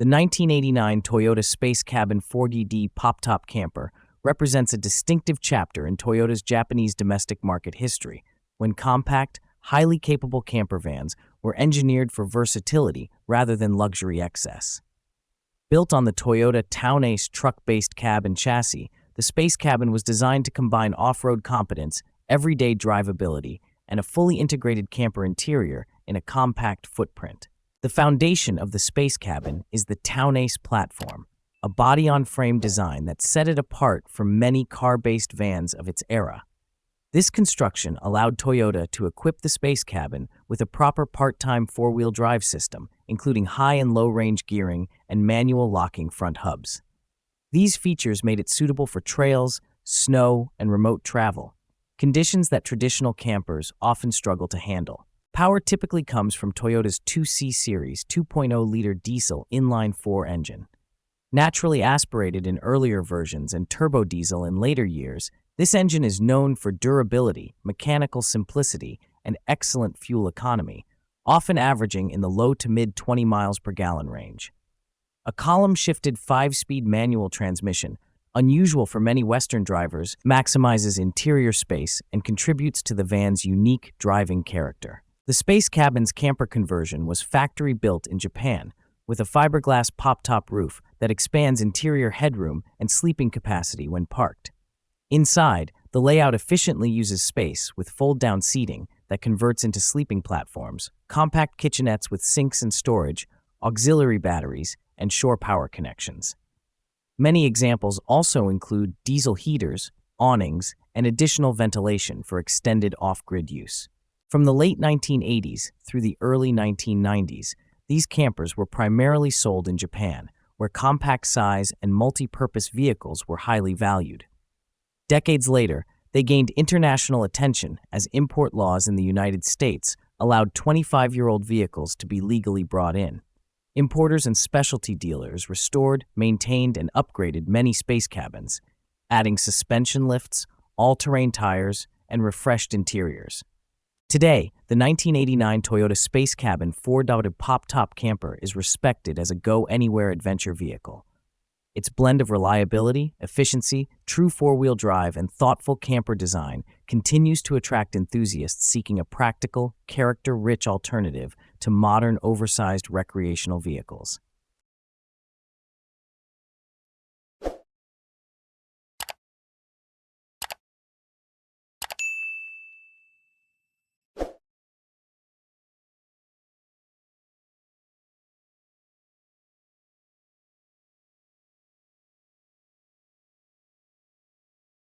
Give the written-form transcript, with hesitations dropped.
The 1989 Toyota Space Cabin 40D Pop-Top Camper represents a distinctive chapter in Toyota's Japanese domestic market history, when compact, highly capable camper vans were engineered for versatility rather than luxury excess. Built on the Toyota Townace truck-based cab and chassis, the Space Cabin was designed to combine off-road competence, everyday drivability, and a fully integrated camper interior in a compact footprint. The foundation of the Space Cabin is the Townace platform, a body-on-frame design that set it apart from many car-based vans of its era. This construction allowed Toyota to equip the Space Cabin with a proper part-time four-wheel drive system, including high and low-range gearing and manual locking front hubs. These features made it suitable for trails, snow, and remote travel, conditions that traditional campers often struggle to handle. Power typically comes from Toyota's 2C Series 2.0-liter diesel inline-4 engine. Naturally aspirated in earlier versions and turbo diesel in later years, this engine is known for durability, mechanical simplicity, and excellent fuel economy, often averaging in the low to mid 20 miles per gallon range. A column-shifted 5-speed manual transmission, unusual for many Western drivers, maximizes interior space and contributes to the van's unique driving character. The Space Cabin's camper conversion was factory-built in Japan, with a fiberglass pop-top roof that expands interior headroom and sleeping capacity when parked. Inside, the layout efficiently uses space with fold-down seating that converts into sleeping platforms, compact kitchenettes with sinks and storage, auxiliary batteries, and shore power connections. Many examples also include diesel heaters, awnings, and additional ventilation for extended off-grid use. From the late 1980s through the early 1990s, these campers were primarily sold in Japan, where compact size and multi-purpose vehicles were highly valued. Decades later, they gained international attention as import laws in the United States allowed 25-year-old vehicles to be legally brought in. Importers and specialty dealers restored, maintained, and upgraded many Space Cabins, adding suspension lifts, all-terrain tires, and refreshed interiors. Today, the 1989 Toyota Space Cabin 4.0 Pop-Top Camper is respected as a go-anywhere adventure vehicle. Its blend of reliability, efficiency, true four-wheel drive, and thoughtful camper design continues to attract enthusiasts seeking a practical, character-rich alternative to modern, oversized recreational vehicles.